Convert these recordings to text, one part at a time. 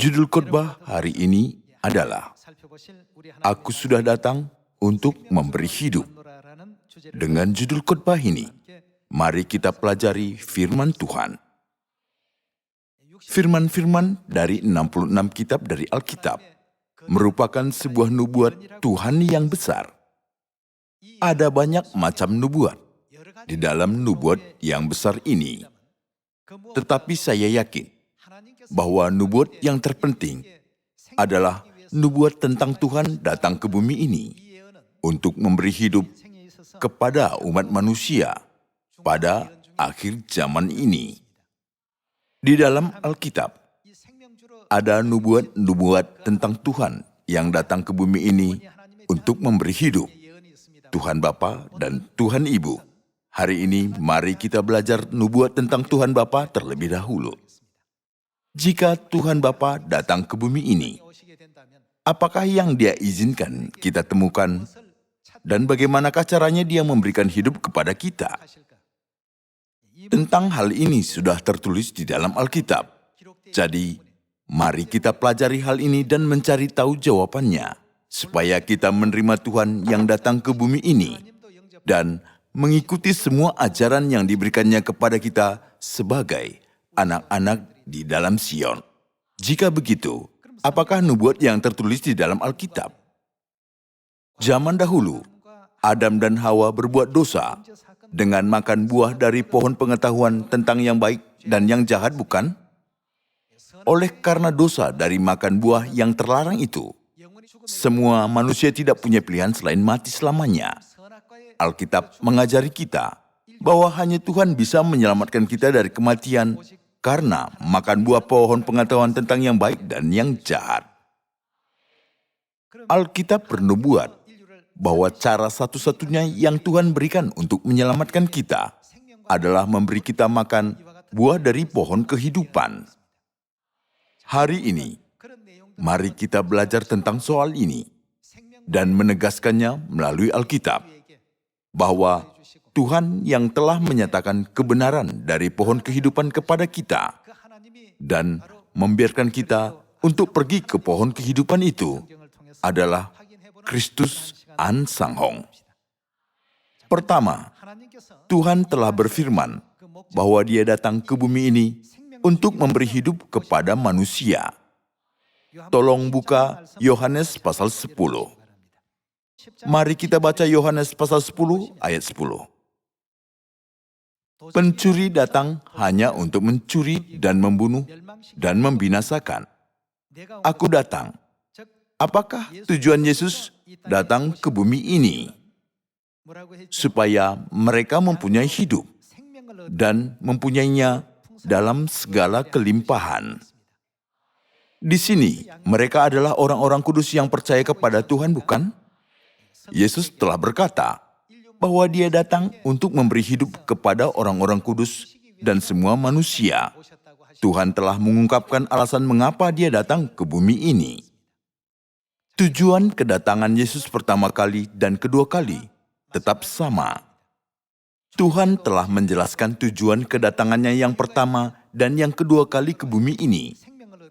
Judul khotbah hari ini adalah Aku sudah datang untuk memberi hidup. Dengan judul khotbah ini, mari kita pelajari firman Tuhan. Firman-firman dari 66 kitab dari Alkitab merupakan sebuah nubuat Tuhan yang besar. Ada banyak macam nubuat di dalam nubuat yang besar ini. Tetapi saya yakin bahwa nubuat yang terpenting adalah nubuat tentang Tuhan datang ke bumi ini untuk memberi hidup kepada umat manusia pada akhir zaman ini. Di dalam Alkitab, ada nubuat-nubuat tentang Tuhan yang datang ke bumi ini untuk memberi hidup. Tuhan Bapa dan Tuhan Ibu. Hari ini mari kita belajar nubuat tentang Tuhan Bapa terlebih dahulu. Jika Tuhan Bapa datang ke bumi ini, apakah yang Dia izinkan kita temukan dan bagaimanakah caranya Dia memberikan hidup kepada kita? Tentang hal ini sudah tertulis di dalam Alkitab. Jadi, mari kita pelajari hal ini dan mencari tahu jawabannya, supaya kita menerima Tuhan yang datang ke bumi ini dan mengikuti semua ajaran yang diberikannya kepada kita sebagai anak-anak di dalam Sion. Jika begitu, apakah nubuat yang tertulis di dalam Alkitab? Zaman dahulu, Adam dan Hawa berbuat dosa dengan makan buah dari pohon pengetahuan tentang yang baik dan yang jahat, bukan? Oleh karena dosa dari makan buah yang terlarang itu, semua manusia tidak punya pilihan selain mati selamanya. Alkitab mengajari kita bahwa hanya Tuhan bisa menyelamatkan kita dari kematian karena makan buah pohon pengetahuan tentang yang baik dan yang jahat. Alkitab bernubuat bahwa cara satu-satunya yang Tuhan berikan untuk menyelamatkan kita adalah memberi kita makan buah dari pohon kehidupan. Hari ini, mari kita belajar tentang soal ini dan menegaskannya melalui Alkitab, bahwa Tuhan yang telah menyatakan kebenaran dari pohon kehidupan kepada kita dan membiarkan kita untuk pergi ke pohon kehidupan itu adalah Kristus An Sang Hong. Pertama, Tuhan telah berfirman bahwa Dia datang ke bumi ini untuk memberi hidup kepada manusia. Tolong buka Yohanes pasal 10. Mari kita baca Yohanes pasal 10 ayat 10. Pencuri datang hanya untuk mencuri dan membunuh dan membinasakan. Aku datang. Apakah tujuan Yesus datang ke bumi ini? Supaya mereka mempunyai hidup dan mempunyainya dalam segala kelimpahan. Di sini, mereka adalah orang-orang kudus yang percaya kepada Tuhan, bukan? Yesus telah berkata bahwa Dia datang untuk memberi hidup kepada orang-orang kudus dan semua manusia. Tuhan telah mengungkapkan alasan mengapa Dia datang ke bumi ini. Tujuan kedatangan Yesus pertama kali dan kedua kali tetap sama. Tuhan telah menjelaskan tujuan kedatangannya yang pertama dan yang kedua kali ke bumi ini,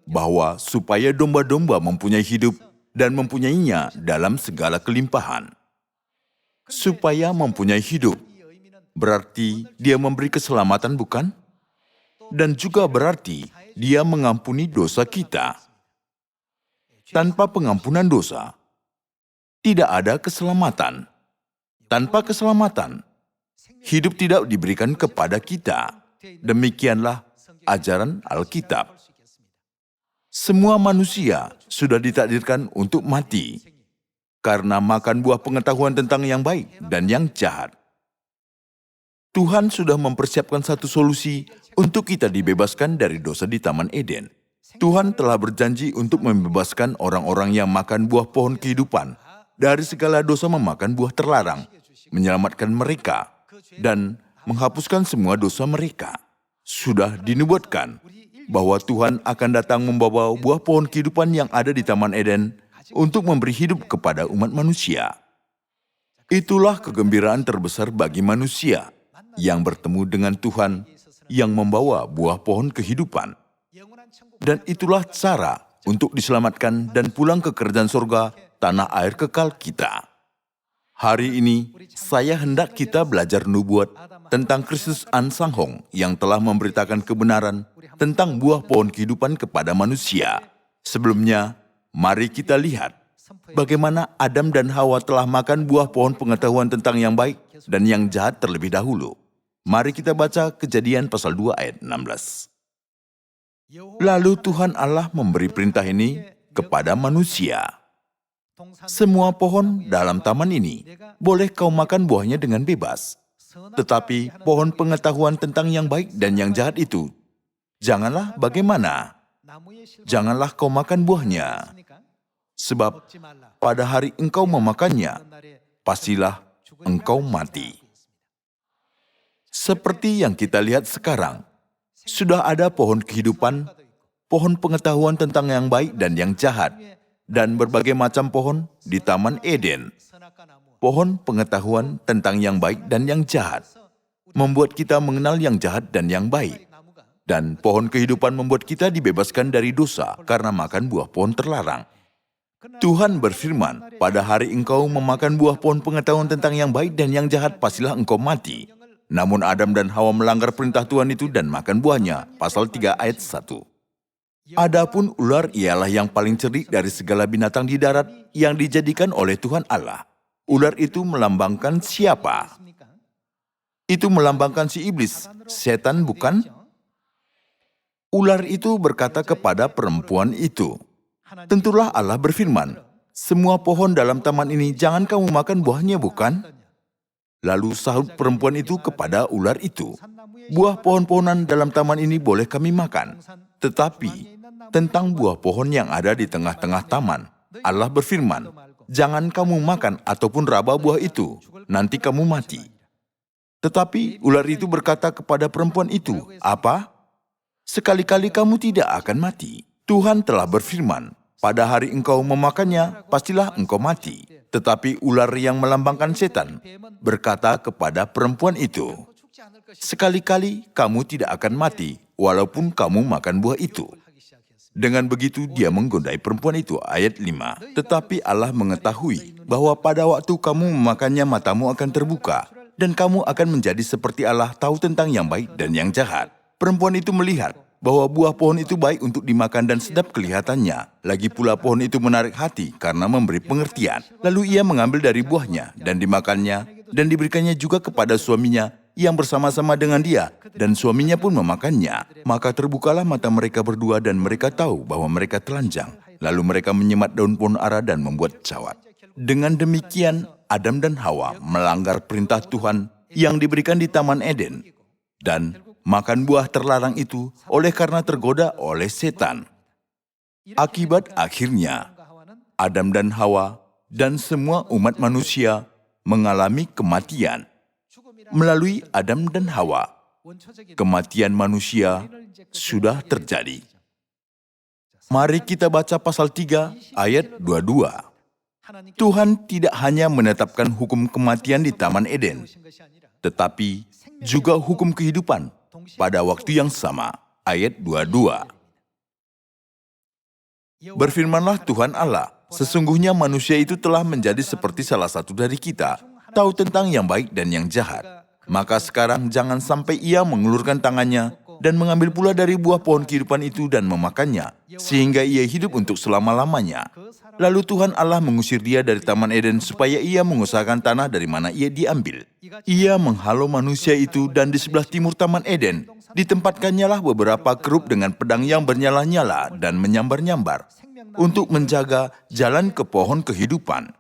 bahwa supaya domba-domba mempunyai hidup dan mempunyainya dalam segala kelimpahan. Supaya mempunyai hidup, berarti Dia memberi keselamatan, bukan? Dan juga berarti Dia mengampuni dosa kita. Tanpa pengampunan dosa, tidak ada keselamatan. Tanpa keselamatan, hidup tidak diberikan kepada kita. Demikianlah ajaran Alkitab. Semua manusia sudah ditakdirkan untuk mati karena makan buah pengetahuan tentang yang baik dan yang jahat. Tuhan sudah mempersiapkan satu solusi untuk kita dibebaskan dari dosa di Taman Eden. Tuhan telah berjanji untuk membebaskan orang-orang yang makan buah pohon kehidupan dari segala dosa memakan buah terlarang, menyelamatkan mereka, dan menghapuskan semua dosa mereka. Sudah dinubuatkan bahwa Tuhan akan datang membawa buah pohon kehidupan yang ada di Taman Eden untuk memberi hidup kepada umat manusia. Itulah kegembiraan terbesar bagi manusia yang bertemu dengan Tuhan yang membawa buah pohon kehidupan. Dan itulah cara untuk diselamatkan dan pulang ke kerajaan surga, tanah air kekal kita. Hari ini, saya hendak kita belajar nubuat tentang Kristus Ansanghong yang telah memberitakan kebenaran tentang buah pohon kehidupan kepada manusia. Sebelumnya, mari kita lihat bagaimana Adam dan Hawa telah makan buah pohon pengetahuan tentang yang baik dan yang jahat terlebih dahulu. Mari kita baca Kejadian pasal 2 ayat 16. Lalu Tuhan Allah memberi perintah ini kepada manusia. Semua pohon dalam taman ini boleh kau makan buahnya dengan bebas. Tetapi pohon pengetahuan tentang yang baik dan yang jahat itu, janganlah bagaimana? Janganlah kau makan buahnya. Sebab pada hari engkau memakannya, pastilah engkau mati. Seperti yang kita lihat sekarang, sudah ada pohon kehidupan, pohon pengetahuan tentang yang baik dan yang jahat, dan berbagai macam pohon di Taman Eden. Pohon pengetahuan tentang yang baik dan yang jahat membuat kita mengenal yang jahat dan yang baik. Dan pohon kehidupan membuat kita dibebaskan dari dosa karena makan buah pohon terlarang. Tuhan berfirman, pada hari engkau memakan buah pohon pengetahuan tentang yang baik dan yang jahat, pastilah engkau mati. Namun Adam dan Hawa melanggar perintah Tuhan itu dan makan buahnya. Pasal 3 ayat 1. Adapun ular ialah yang paling cerdik dari segala binatang di darat yang dijadikan oleh Tuhan Allah. Ular itu melambangkan siapa? Itu melambangkan si iblis, setan bukan? Ular itu berkata kepada perempuan itu, tentulah Allah berfirman, semua pohon dalam taman ini jangan kamu makan buahnya bukan? Lalu sahut perempuan itu kepada ular itu, buah pohon-pohonan dalam taman ini boleh kami makan. Tetapi tentang buah pohon yang ada di tengah-tengah taman, Allah berfirman, jangan kamu makan ataupun raba buah itu, nanti kamu mati. Tetapi ular itu berkata kepada perempuan itu, apa? Sekali-kali kamu tidak akan mati. Tuhan telah berfirman, pada hari engkau memakannya, pastilah engkau mati. Tetapi ular yang melambangkan setan berkata kepada perempuan itu, sekali-kali kamu tidak akan mati, walaupun kamu makan buah itu. Dengan begitu dia menggodai perempuan itu, ayat 5. Tetapi Allah mengetahui bahwa pada waktu kamu memakannya matamu akan terbuka, dan kamu akan menjadi seperti Allah, tahu tentang yang baik dan yang jahat. Perempuan itu melihat bahwa buah pohon itu baik untuk dimakan dan sedap kelihatannya. Lagi pula pohon itu menarik hati karena memberi pengertian. Lalu ia mengambil dari buahnya dan dimakannya, dan diberikannya juga kepada suaminya yang bersama-sama dengan dia, dan suaminya pun memakannya. Maka terbukalah mata mereka berdua dan mereka tahu bahwa mereka telanjang. Lalu mereka menyemat daun pohon ara dan membuat cawat. Dengan demikian, Adam dan Hawa melanggar perintah Tuhan yang diberikan di Taman Eden dan makan buah terlarang itu oleh karena tergoda oleh setan. Akibat akhirnya, Adam dan Hawa dan semua umat manusia mengalami kematian. Melalui Adam dan Hawa, kematian manusia sudah terjadi. Mari kita baca pasal 3 ayat 22. Tuhan tidak hanya menetapkan hukum kematian di Taman Eden, tetapi juga hukum kehidupan pada waktu yang sama. Ayat 22. Berfirmanlah Tuhan Allah, sesungguhnya manusia itu telah menjadi seperti salah satu dari kita, tahu tentang yang baik dan yang jahat. Maka sekarang jangan sampai ia mengulurkan tangannya dan mengambil pula dari buah pohon kehidupan itu dan memakannya, sehingga ia hidup untuk selama-lamanya. Lalu Tuhan Allah mengusir dia dari Taman Eden supaya ia mengusahakan tanah dari mana ia diambil. Ia menghalau manusia itu dan di sebelah timur Taman Eden, ditempatkannya lah beberapa kerub dengan pedang yang bernyala-nyala dan menyambar-nyambar untuk menjaga jalan ke pohon kehidupan.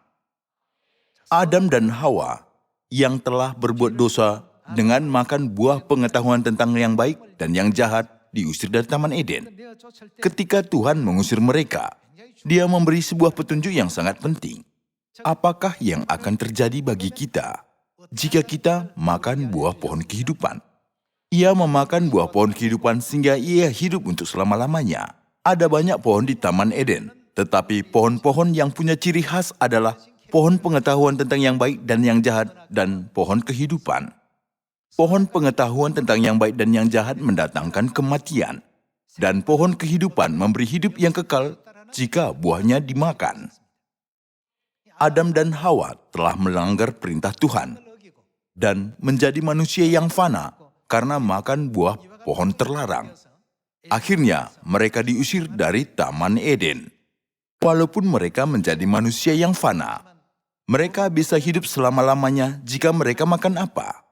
Adam dan Hawa yang telah berbuat dosa dengan makan buah pengetahuan tentang yang baik dan yang jahat diusir dari Taman Eden. Ketika Tuhan mengusir mereka, Dia memberi sebuah petunjuk yang sangat penting. Apakah yang akan terjadi bagi kita jika kita makan buah pohon kehidupan? Ia memakan buah pohon kehidupan sehingga ia hidup untuk selama-lamanya. Ada banyak pohon di Taman Eden, tetapi pohon-pohon yang punya ciri khas adalah pohon pengetahuan tentang yang baik dan yang jahat, dan pohon kehidupan. Pohon pengetahuan tentang yang baik dan yang jahat mendatangkan kematian, dan pohon kehidupan memberi hidup yang kekal jika buahnya dimakan. Adam dan Hawa telah melanggar perintah Tuhan dan menjadi manusia yang fana karena makan buah pohon terlarang. Akhirnya, mereka diusir dari Taman Eden. Walaupun mereka menjadi manusia yang fana, mereka bisa hidup selama-lamanya jika mereka makan apa?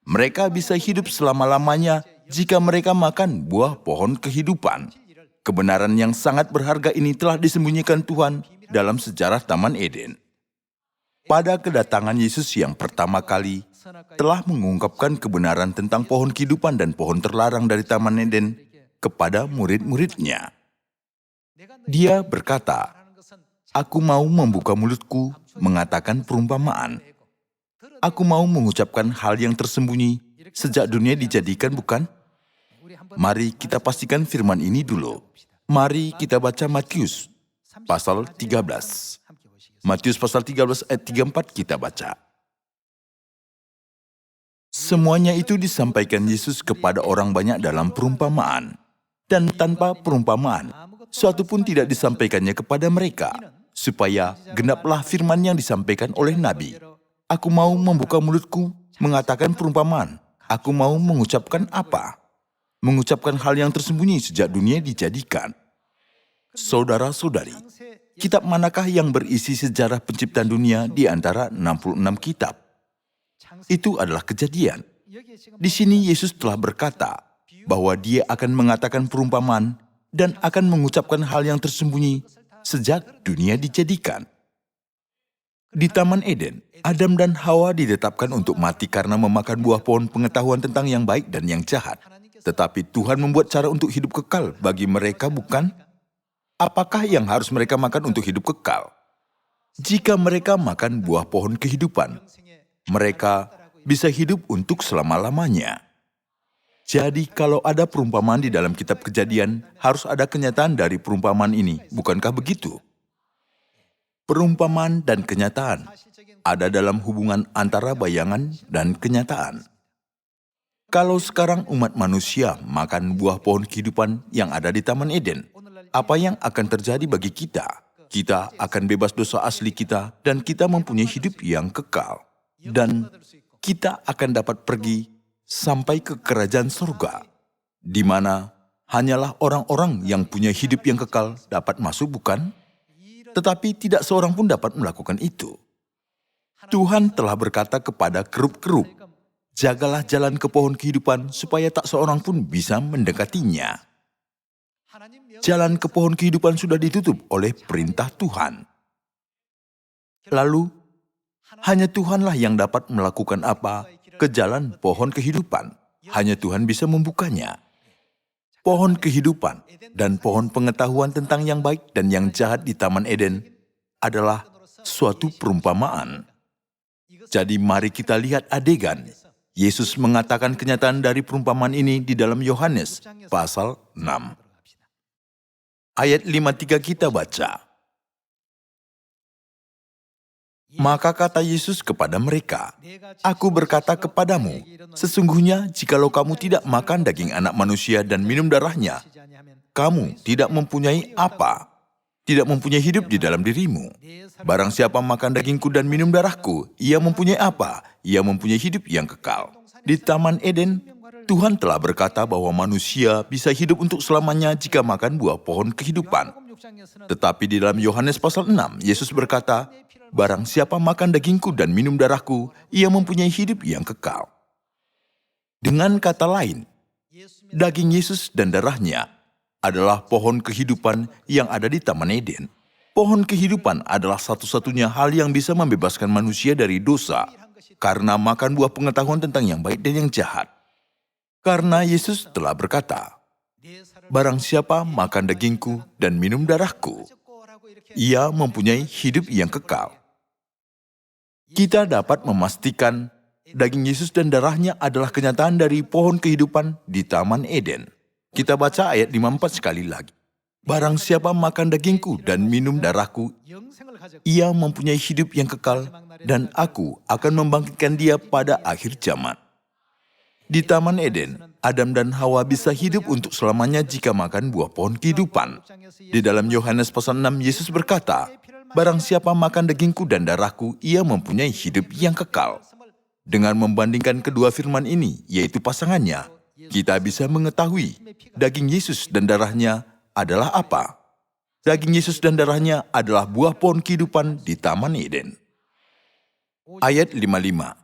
Mereka bisa hidup selama-lamanya jika mereka makan buah pohon kehidupan. Kebenaran yang sangat berharga ini telah disembunyikan Tuhan dalam sejarah Taman Eden. Pada kedatangan Yesus yang pertama kali, telah mengungkapkan kebenaran tentang pohon kehidupan dan pohon terlarang dari Taman Eden kepada murid-muridnya. Dia berkata, "Aku mau membuka mulutku mengatakan perumpamaan. Aku mau mengucapkan hal yang tersembunyi sejak dunia dijadikan, bukan?" Mari kita pastikan firman ini dulu. Mari kita baca Matius pasal 13. Matius pasal 13 ayat 34 kita baca. Semuanya itu disampaikan Yesus kepada orang banyak dalam perumpamaan. Dan tanpa perumpamaan, suatu pun tidak disampaikannya kepada mereka, supaya genaplah firman yang disampaikan oleh Nabi. Aku mau membuka mulutku, mengatakan perumpamaan. Aku mau mengucapkan apa? Mengucapkan hal yang tersembunyi sejak dunia dijadikan. Saudara-saudari, kitab manakah yang berisi sejarah penciptaan dunia di antara 66 kitab? Itu adalah Kejadian. Di sini Yesus telah berkata bahwa dia akan mengatakan perumpamaan dan akan mengucapkan hal yang tersembunyi sejak dunia dijadikan. Di Taman Eden, Adam dan Hawa ditetapkan untuk mati karena memakan buah pohon pengetahuan tentang yang baik dan yang jahat. Tetapi Tuhan membuat cara untuk hidup kekal bagi mereka, bukan? Apakah yang harus mereka makan untuk hidup kekal? Jika mereka makan buah pohon kehidupan, mereka bisa hidup untuk selama-lamanya. Jadi kalau ada perumpamaan di dalam kitab Kejadian, harus ada kenyataan dari perumpamaan ini, bukankah begitu? Perumpamaan dan kenyataan ada dalam hubungan antara bayangan dan kenyataan. Kalau sekarang umat manusia makan buah pohon kehidupan yang ada di Taman Eden, apa yang akan terjadi bagi kita? Kita akan bebas dosa asli kita dan kita mempunyai hidup yang kekal. Dan kita akan dapat pergi sampai ke kerajaan surga, di mana hanyalah orang-orang yang punya hidup yang kekal dapat masuk, bukan? Tetapi tidak seorang pun dapat melakukan itu. Tuhan telah berkata kepada kerub-kerub, "Jagalah jalan ke pohon kehidupan supaya tak seorang pun bisa mendekatinya." Jalan ke pohon kehidupan sudah ditutup oleh perintah Tuhan. Lalu, hanya Tuhanlah yang dapat melakukan apa ke jalan pohon kehidupan. Hanya Tuhan bisa membukanya. Pohon kehidupan dan pohon pengetahuan tentang yang baik dan yang jahat di Taman Eden adalah suatu perumpamaan. Jadi mari kita lihat adegan. Yesus mengatakan kenyataan dari perumpamaan ini di dalam Yohanes pasal 6. Ayat 53 kita baca. Maka kata Yesus kepada mereka, "Aku berkata kepadamu, sesungguhnya jikalau kamu tidak makan daging anak manusia dan minum darahnya, kamu tidak mempunyai apa? Tidak mempunyai hidup di dalam dirimu. Barang siapa makan dagingku dan minum darahku, ia mempunyai apa? Ia mempunyai hidup yang kekal." Di Taman Eden, Tuhan telah berkata bahwa manusia bisa hidup untuk selamanya jika makan buah pohon kehidupan. Tetapi di dalam Yohanes pasal 6, Yesus berkata, "Barang siapa makan dagingku dan minum darahku, ia mempunyai hidup yang kekal." Dengan kata lain, daging Yesus dan darahnya adalah pohon kehidupan yang ada di Taman Eden. Pohon kehidupan adalah satu-satunya hal yang bisa membebaskan manusia dari dosa, karena makan buah pengetahuan tentang yang baik dan yang jahat. Karena Yesus telah berkata, "Barang siapa makan dagingku dan minum darahku, ia mempunyai hidup yang kekal." Kita dapat memastikan daging Yesus dan darahnya adalah kenyataan dari pohon kehidupan di Taman Eden. Kita baca ayat 54 sekali lagi. "Barang siapa makan dagingku dan minum darahku, ia mempunyai hidup yang kekal, dan aku akan membangkitkan dia pada akhir zaman." Di Taman Eden, Adam dan Hawa bisa hidup untuk selamanya jika makan buah pohon kehidupan. Di dalam Yohanes pasal 6, Yesus berkata, "Barang siapa makan dagingku dan darahku, ia mempunyai hidup yang kekal." Dengan membandingkan kedua firman ini, yaitu pasangannya, kita bisa mengetahui daging Yesus dan darahnya adalah apa. Daging Yesus dan darahnya adalah buah pohon kehidupan di Taman Eden. Ayat 55.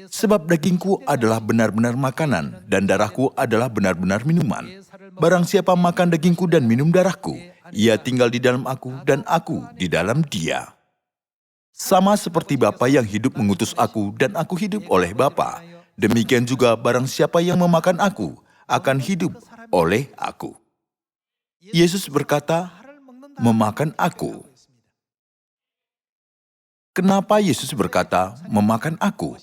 Sebab dagingku adalah benar-benar makanan, dan darahku adalah benar-benar minuman. Barang siapa makan dagingku dan minum darahku, ia tinggal di dalam aku dan aku di dalam dia. Sama seperti Bapa yang hidup mengutus aku dan aku hidup oleh Bapa, demikian juga barang siapa yang memakan aku akan hidup oleh aku. Yesus berkata, memakan aku. Kenapa Yesus berkata, memakan aku?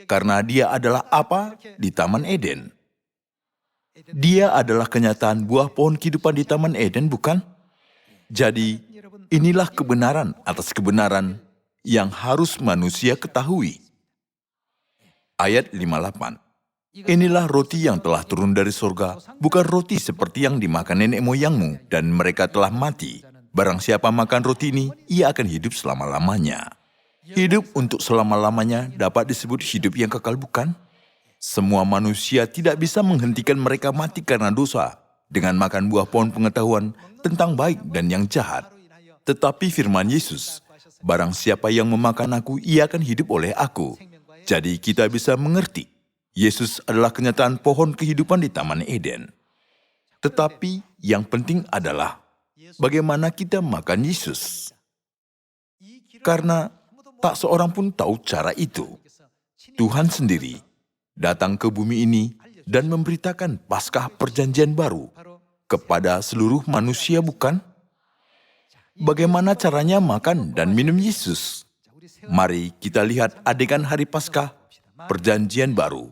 Karena dia adalah apa di Taman Eden. Dia adalah kenyataan buah pohon kehidupan di Taman Eden, bukan? Jadi, inilah kebenaran atas kebenaran yang harus manusia ketahui. Ayat 58. Inilah roti yang telah turun dari surga, bukan roti seperti yang dimakan nenek moyangmu, dan mereka telah mati. Barang siapa makan roti ini, ia akan hidup selama-lamanya. Hidup untuk selama-lamanya dapat disebut hidup yang kekal, bukan? Semua manusia tidak bisa menghentikan mereka mati karena dosa dengan makan buah pohon pengetahuan tentang baik dan yang jahat. Tetapi firman Yesus, barang siapa yang memakan aku, ia akan hidup oleh aku. Jadi kita bisa mengerti, Yesus adalah kenyataan pohon kehidupan di Taman Eden. Tetapi yang penting adalah, bagaimana kita makan Yesus? Karena tak seorang pun tahu cara itu. Tuhan sendiri datang ke bumi ini dan memberitakan Paskah Perjanjian Baru kepada seluruh manusia, bukan? Bagaimana caranya makan dan minum Yesus? Mari kita lihat adegan hari Paskah Perjanjian Baru.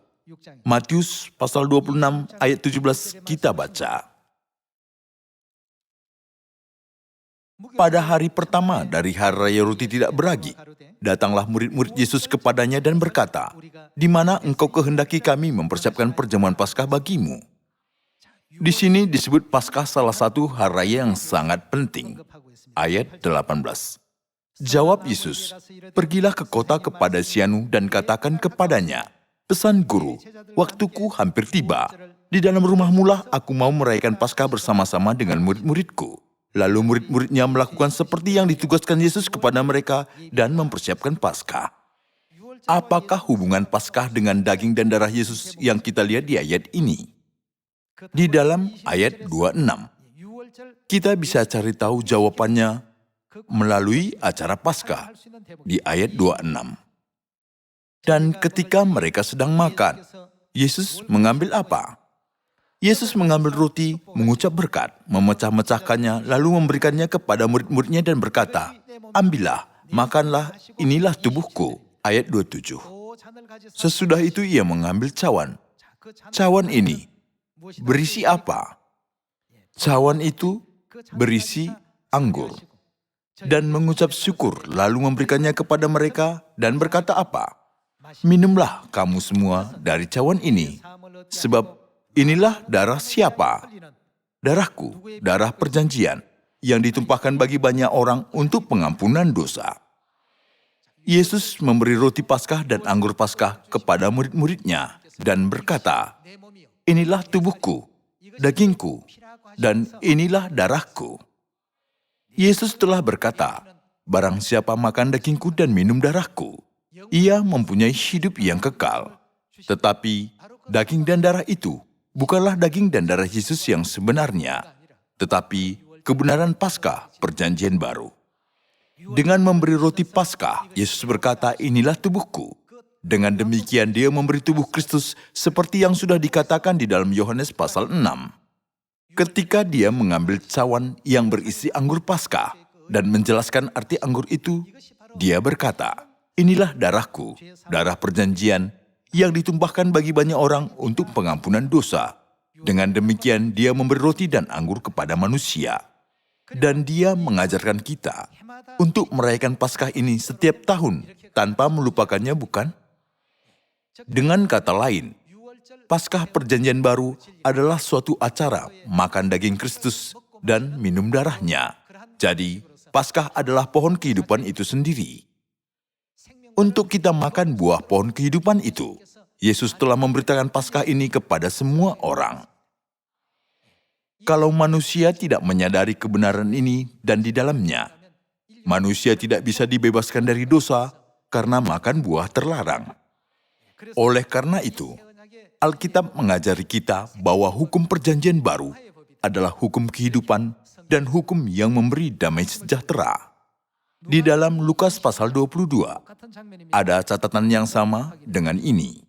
Matius pasal 26 ayat 17 kita baca. Pada hari pertama dari hari raya roti tidak beragi, datanglah murid-murid Yesus kepadanya dan berkata, "Di mana engkau kehendaki kami mempersiapkan perjamuan Paskah bagimu?" Di sini disebut Paskah salah satu hari raya yang sangat penting. Ayat 18. Jawab Yesus, "Pergilah ke kota kepada Sianu dan katakan kepadanya, pesan guru, waktuku hampir tiba. Di dalam rumahmu lah aku mau merayakan Paskah bersama-sama dengan murid-muridku." Lalu murid-muridnya melakukan seperti yang ditugaskan Yesus kepada mereka dan mempersiapkan Paskah. Apakah hubungan Paskah dengan daging dan darah Yesus yang kita lihat di ayat ini? Di dalam ayat 26, kita bisa cari tahu jawabannya melalui acara Paskah di ayat 26. Dan ketika mereka sedang makan, Yesus mengambil apa? Yesus mengambil roti, mengucap berkat, memecah-mecahkannya, lalu memberikannya kepada murid-muridnya dan berkata, "Ambillah, makanlah, inilah tubuhku." Ayat 27. Sesudah itu ia mengambil cawan. Cawan ini berisi apa? Cawan itu berisi anggur. Dan mengucap syukur, lalu memberikannya kepada mereka dan berkata apa? "Minumlah kamu semua dari cawan ini, sebab inilah darah siapa? Darahku, darah perjanjian, yang ditumpahkan bagi banyak orang untuk pengampunan dosa." Yesus memberi roti Paskah dan anggur Paskah kepada murid-muridnya dan berkata, "Inilah tubuhku, dagingku, dan inilah darahku." Yesus telah berkata, "Barang siapa makan dagingku dan minum darahku, ia mempunyai hidup yang kekal." Tetapi daging dan darah itu bukanlah daging dan darah Yesus yang sebenarnya, tetapi kebenaran Paskah Perjanjian Baru. Dengan memberi roti Paskah, Yesus berkata, "Inilah tubuhku." Dengan demikian dia memberi tubuh Kristus seperti yang sudah dikatakan di dalam Yohanes pasal 6. Ketika dia mengambil cawan yang berisi anggur Paskah dan menjelaskan arti anggur itu, dia berkata, "Inilah darahku, darah perjanjian, yang ditumpahkan bagi banyak orang untuk pengampunan dosa." Dengan demikian, dia memberi roti dan anggur kepada manusia. Dan dia mengajarkan kita untuk merayakan Paskah ini setiap tahun tanpa melupakannya, bukan? Dengan kata lain, Paskah Perjanjian Baru adalah suatu acara makan daging Kristus dan minum darahnya. Jadi, Paskah adalah pohon kehidupan itu sendiri. Untuk kita makan buah pohon kehidupan itu, Yesus telah memberitakan Paskah ini kepada semua orang. Kalau manusia tidak menyadari kebenaran ini dan di dalamnya, manusia tidak bisa dibebaskan dari dosa karena makan buah terlarang. Oleh karena itu, Alkitab mengajari kita bahwa hukum Perjanjian Baru adalah hukum kehidupan dan hukum yang memberi damai sejahtera. Di dalam Lukas pasal 22, ada catatan yang sama dengan ini.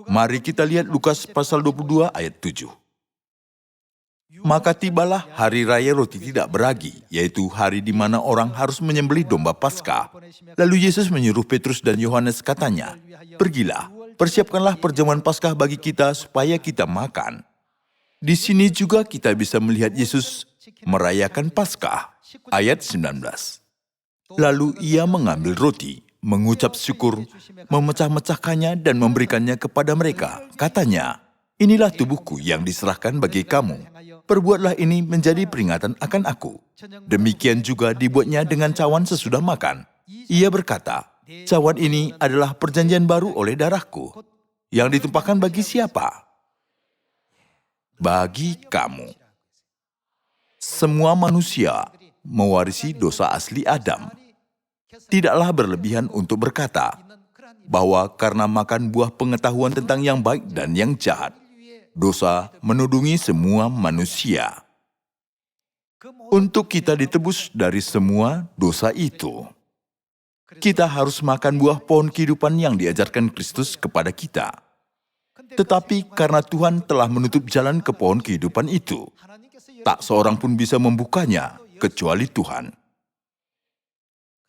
Mari kita lihat Lukas pasal 22 ayat 7. Maka tibalah hari raya roti tidak beragi, yaitu hari di mana orang harus menyembelih domba Paskah. Lalu Yesus menyuruh Petrus dan Yohanes, katanya, "Pergilah, persiapkanlah perjamuan Paskah bagi kita supaya kita makan." Di sini juga kita bisa melihat Yesus merayakan Paskah. Ayat 19. Lalu ia mengambil roti, mengucap syukur, memecah-mecahkannya dan memberikannya kepada mereka. Katanya, "Inilah tubuhku yang diserahkan bagi kamu. Perbuatlah ini menjadi peringatan akan aku." Demikian juga dibuatnya dengan cawan sesudah makan. Ia berkata, "Cawan ini adalah perjanjian baru oleh darahku, yang ditumpahkan bagi siapa? Bagi kamu." Semua manusia mewarisi dosa asli Adam. Tidaklah berlebihan untuk berkata bahwa karena makan buah pengetahuan tentang yang baik dan yang jahat, dosa menudungi semua manusia. Untuk kita ditebus dari semua dosa itu, kita harus makan buah pohon kehidupan yang diajarkan Kristus kepada kita. Tetapi karena Tuhan telah menutup jalan ke pohon kehidupan itu, tak seorang pun bisa membukanya kecuali Tuhan.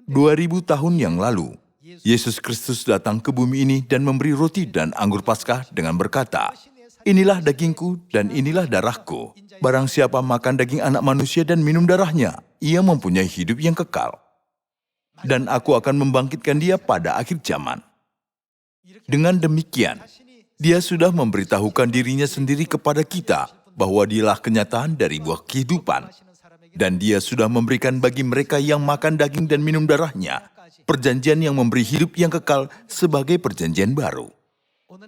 2000 tahun yang lalu, Yesus Kristus datang ke bumi ini dan memberi roti dan anggur Paskah dengan berkata, "Inilah dagingku dan inilah darahku. Barang siapa makan daging anak manusia dan minum darahnya, ia mempunyai hidup yang kekal. Dan aku akan membangkitkan dia pada akhir zaman." Dengan demikian, dia sudah memberitahukan dirinya sendiri kepada kita bahwa dialah kenyataan dari buah kehidupan. Dan dia sudah memberikan bagi mereka yang makan daging dan minum darahnya, perjanjian yang memberi hidup yang kekal sebagai perjanjian baru.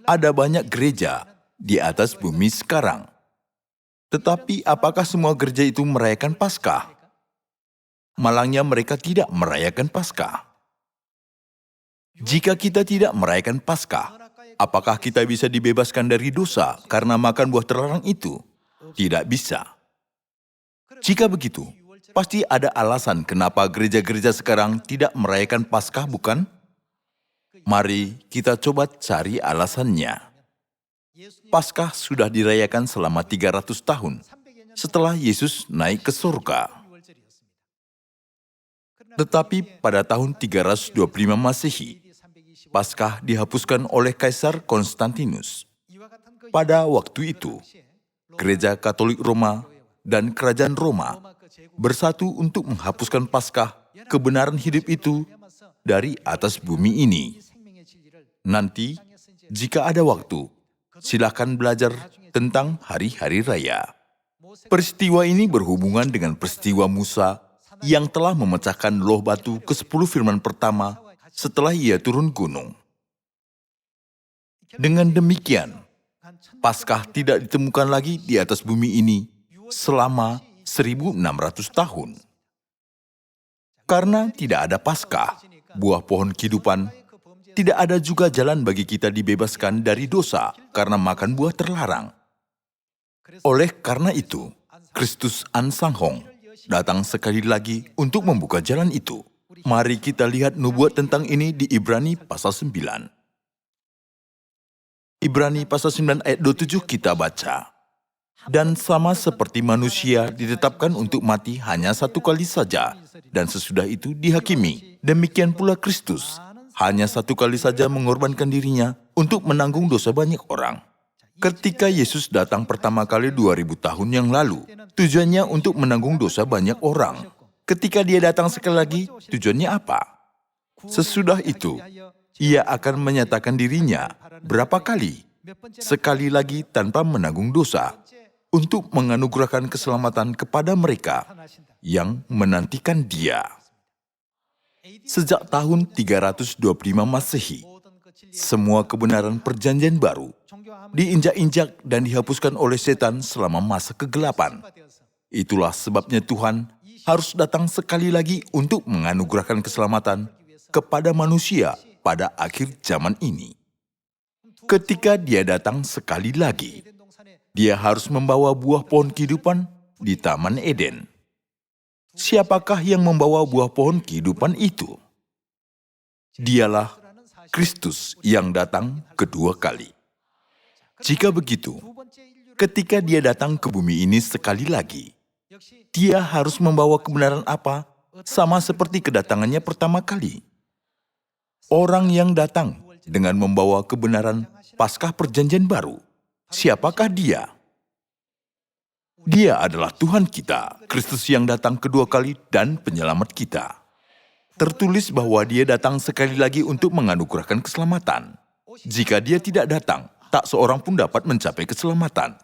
Ada banyak gereja di atas bumi sekarang. Tetapi apakah semua gereja itu merayakan Paskah? Malangnya mereka tidak merayakan Paskah. Jika kita tidak merayakan Paskah, apakah kita bisa dibebaskan dari dosa karena makan buah terlarang itu? Tidak bisa. Jika begitu, pasti ada alasan kenapa gereja-gereja sekarang tidak merayakan Paskah, bukan? Mari kita coba cari alasannya. Paskah sudah dirayakan selama 300 tahun setelah Yesus naik ke surga. Tetapi pada tahun 325 Masehi, Paskah dihapuskan oleh Kaisar Konstantinus. Pada waktu itu, Gereja Katolik Roma dan Kerajaan Roma bersatu untuk menghapuskan Paskah, kebenaran hidup itu, dari atas bumi ini. Nanti, jika ada waktu, silakan belajar tentang hari-hari raya. Peristiwa ini berhubungan dengan peristiwa Musa yang telah memecahkan loh batu ke-10 firman pertama setelah ia turun gunung. Dengan demikian, Paskah tidak ditemukan lagi di atas bumi ini selama 1600 tahun. Karena tidak ada Paskah, buah pohon kehidupan, tidak ada juga jalan bagi kita dibebaskan dari dosa karena makan buah terlarang. Oleh karena itu, Kristus Ansanghong datang sekali lagi untuk membuka jalan itu. Mari kita lihat nubuat tentang ini di Ibrani pasal 9. Ibrani pasal 9 ayat 27 kita baca, "Dan sama seperti manusia ditetapkan untuk mati hanya satu kali saja, dan sesudah itu dihakimi, demikian pula Kristus hanya satu kali saja mengorbankan dirinya untuk menanggung dosa banyak orang." Ketika Yesus datang pertama kali 2000 tahun yang lalu, tujuannya untuk menanggung dosa banyak orang. Ketika dia datang sekali lagi, tujuannya apa? Sesudah itu, ia akan menyatakan dirinya berapa kali? sekali lagi tanpa menanggung dosa, untuk menganugerahkan keselamatan kepada mereka yang menantikan Dia. Sejak tahun 325 Masehi, semua kebenaran perjanjian baru diinjak-injak dan dihapuskan oleh setan selama masa kegelapan. Itulah sebabnya Tuhan harus datang sekali lagi untuk menganugerahkan keselamatan kepada manusia pada akhir zaman ini. Ketika Dia datang sekali lagi, Dia harus membawa buah pohon kehidupan di Taman Eden. Siapakah yang membawa buah pohon kehidupan itu? Dialah Kristus yang datang kedua kali. Jika begitu, ketika Dia datang ke bumi ini sekali lagi, Dia harus membawa kebenaran apa? Sama seperti kedatangannya pertama kali. Orang yang datang dengan membawa kebenaran Paskah Perjanjian Baru. Siapakah Dia? Dia adalah Tuhan kita, Kristus yang datang kedua kali dan penyelamat kita. Tertulis bahwa Dia datang sekali lagi untuk menganugerahkan keselamatan. Jika Dia tidak datang, tak seorang pun dapat mencapai keselamatan.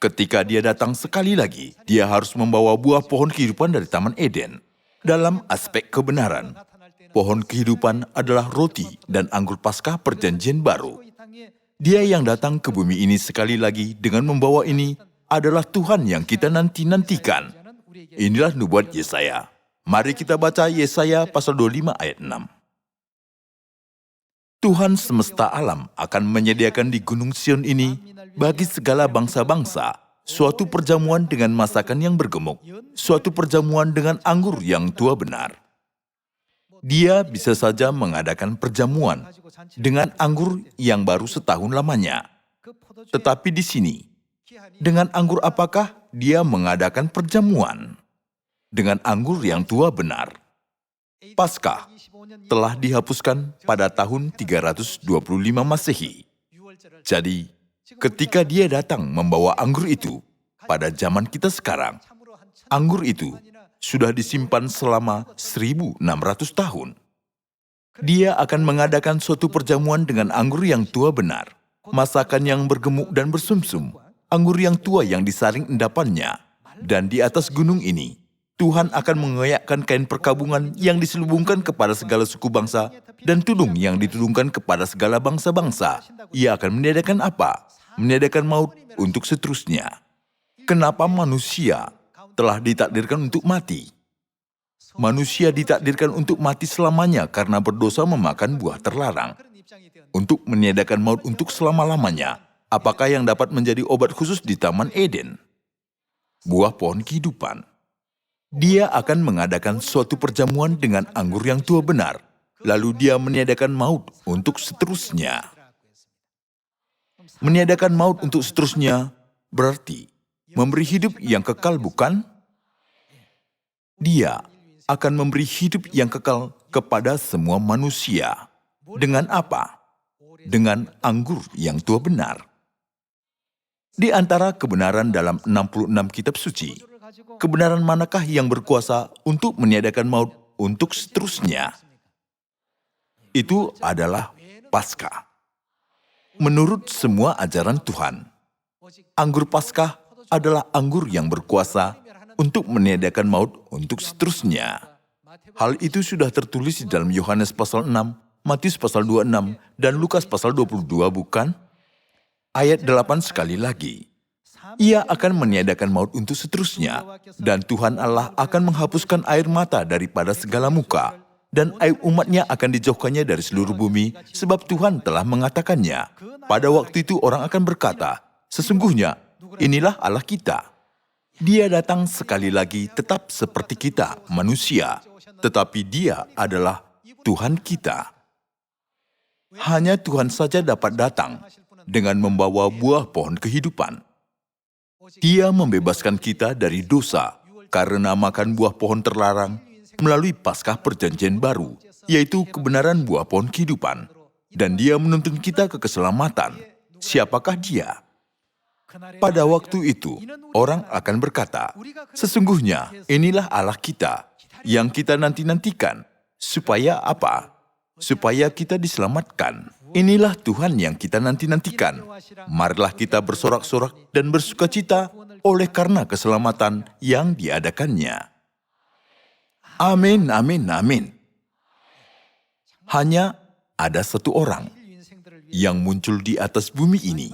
Ketika Dia datang sekali lagi, Dia harus membawa buah pohon kehidupan dari Taman Eden. Dalam aspek kebenaran, pohon kehidupan adalah roti dan anggur Paskah Perjanjian Baru. Dia yang datang ke bumi ini sekali lagi dengan membawa ini adalah Tuhan yang kita nanti-nantikan. Inilah nubuat Yesaya. Mari kita baca Yesaya pasal 25 ayat 6. Tuhan semesta alam akan menyediakan di Gunung Sion ini bagi segala bangsa-bangsa suatu perjamuan dengan masakan yang bergemuk, suatu perjamuan dengan anggur yang tua benar. Dia bisa saja mengadakan perjamuan dengan anggur yang baru setahun lamanya. Tetapi di sini, dengan anggur apakah Dia mengadakan perjamuan? Dengan anggur yang tua benar. Paskah telah dihapuskan pada tahun 325 Masehi. Jadi, ketika Dia datang membawa anggur itu, pada zaman kita sekarang, anggur itu sudah disimpan selama 1.600 tahun. Dia akan mengadakan suatu perjamuan dengan anggur yang tua benar, masakan yang bergemuk dan bersumsum, anggur yang tua yang disaring endapannya, dan di atas gunung ini, Tuhan akan mengoyakkan kain perkabungan yang diselubungkan kepada segala suku bangsa dan tudung yang ditudungkan kepada segala bangsa-bangsa. Ia akan meniadakan apa? Meniadakan maut untuk seterusnya. Kenapa manusia telah ditakdirkan untuk mati? Manusia ditakdirkan untuk mati selamanya karena berdosa memakan buah terlarang. Untuk meniadakan maut untuk selama-lamanya, apakah yang dapat menjadi obat khusus di Taman Eden? Buah pohon kehidupan. Dia akan mengadakan suatu perjamuan dengan anggur yang tua benar, lalu Dia meniadakan maut untuk seterusnya. Meniadakan maut untuk seterusnya berarti memberi hidup yang kekal, bukan? Dia akan memberi hidup yang kekal kepada semua manusia. Dengan apa? Dengan anggur yang tua benar. Di antara kebenaran dalam 66 kitab suci, kebenaran manakah yang berkuasa untuk meniadakan maut untuk seterusnya? Itu adalah Paskah. Menurut semua ajaran Tuhan, anggur Paskah adalah anggur yang berkuasa untuk meniadakan maut untuk seterusnya. Hal itu sudah tertulis di dalam Yohanes pasal 6, Matius pasal 26, dan Lukas pasal 22, bukan? Ayat 8 sekali lagi. Ia akan meniadakan maut untuk seterusnya, dan Tuhan Allah akan menghapuskan air mata daripada segala muka, dan aib umatnya akan dijauhkannya dari seluruh bumi, sebab Tuhan telah mengatakannya. Pada waktu itu orang akan berkata, sesungguhnya inilah Allah kita. Dia datang sekali lagi tetap seperti kita, manusia, tetapi Dia adalah Tuhan kita. Hanya Tuhan saja dapat datang dengan membawa buah pohon kehidupan. Dia membebaskan kita dari dosa karena makan buah pohon terlarang melalui Paskah Perjanjian Baru, yaitu kebenaran buah pohon kehidupan. Dan Dia menuntun kita ke keselamatan. Siapakah Dia? Pada waktu itu, orang akan berkata, sesungguhnya inilah Allah kita yang kita nanti-nantikan. Supaya apa? supaya kita diselamatkan. Inilah Tuhan yang kita nanti-nantikan. Marilah kita bersorak-sorak dan bersukacita oleh karena keselamatan yang diadakannya. Amin, amin, amin. Hanya ada satu orang yang muncul di atas bumi ini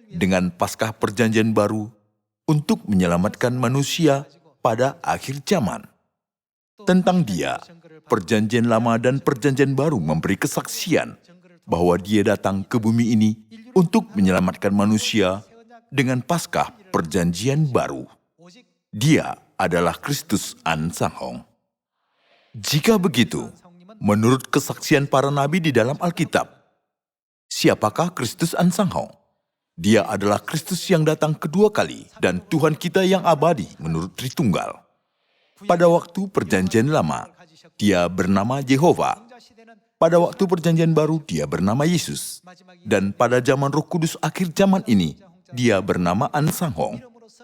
dengan Paskah Perjanjian Baru untuk menyelamatkan manusia pada akhir zaman. Tentang dia, Perjanjian Lama dan Perjanjian Baru memberi kesaksian bahwa dia datang ke bumi ini untuk menyelamatkan manusia dengan Paskah Perjanjian Baru. Dia adalah Kristus An Sang Hong. Jika begitu, menurut kesaksian para nabi di dalam Alkitab, siapakah Kristus An Sang Hong? Dia adalah Kristus yang datang kedua kali dan Tuhan kita yang abadi menurut Tritunggal. Pada waktu Perjanjian Lama, dia bernama Yehova. Pada waktu Perjanjian Baru, dia bernama Yesus. Dan pada zaman Roh Kudus akhir zaman ini, dia bernama An Sang Hong.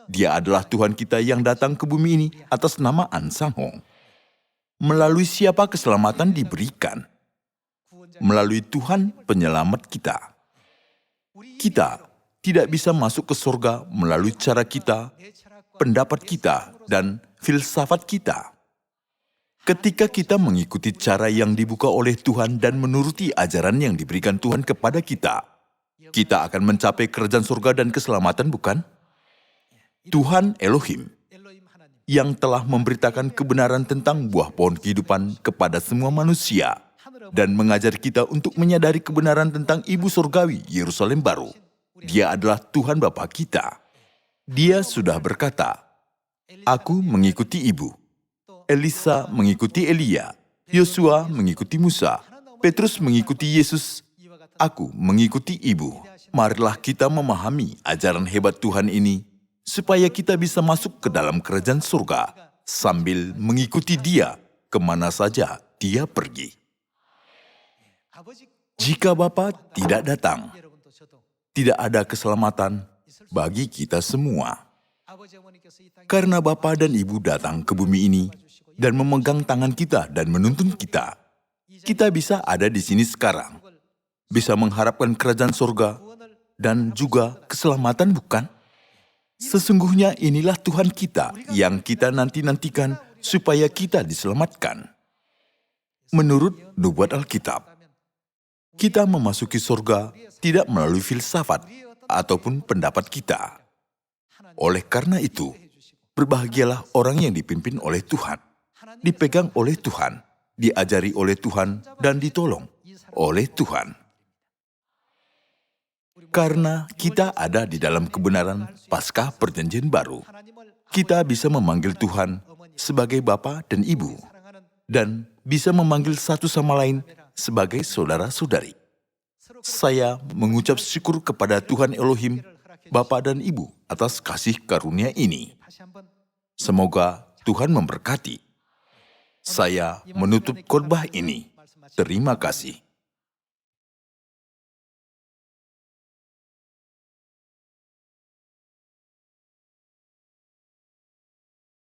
Dia adalah Tuhan kita yang datang ke bumi ini atas nama An Sang Hong. Melalui siapa keselamatan diberikan? Melalui Tuhan penyelamat kita. Kita tidak bisa masuk ke surga melalui cara kita, pendapat kita, dan filsafat kita. Ketika kita mengikuti cara yang dibuka oleh Tuhan dan menuruti ajaran yang diberikan Tuhan kepada kita, kita akan mencapai kerajaan surga dan keselamatan, bukan? Tuhan Elohim yang telah memberitakan kebenaran tentang buah pohon kehidupan kepada semua manusia dan mengajar kita untuk menyadari kebenaran tentang Ibu Surgawi Yerusalem Baru. Dia adalah Tuhan Bapa kita. Dia sudah berkata, "Aku mengikuti Ibu." Elisa mengikuti Elia, Yosua mengikuti Musa, Petrus mengikuti Yesus, aku mengikuti Ibu. Marilah kita memahami ajaran hebat Tuhan ini, supaya kita bisa masuk ke dalam kerajaan surga, sambil mengikuti Dia kemana saja Dia pergi. Jika Bapa tidak datang, tidak ada keselamatan bagi kita semua. Karena Bapa dan Ibu datang ke bumi ini, dan memegang tangan kita dan menuntun kita. Kita bisa ada di sini sekarang. Bisa mengharapkan kerajaan surga dan juga keselamatan, bukan? Sesungguhnya inilah Tuhan kita yang kita nanti-nantikan supaya kita diselamatkan. Menurut nubuat Alkitab, kita memasuki surga tidak melalui filsafat ataupun pendapat kita. Oleh karena itu, berbahagialah orang yang dipimpin oleh Tuhan, dipegang oleh Tuhan, diajari oleh Tuhan, dan ditolong oleh Tuhan. Karena kita ada di dalam kebenaran Paskah Perjanjian Baru, kita bisa memanggil Tuhan sebagai Bapa dan Ibu, dan bisa memanggil satu sama lain sebagai saudara-saudari. Saya mengucap syukur kepada Tuhan Elohim, Bapa dan Ibu atas kasih karunia ini. Semoga Tuhan memberkati. Saya menutup khotbah ini. Terima kasih.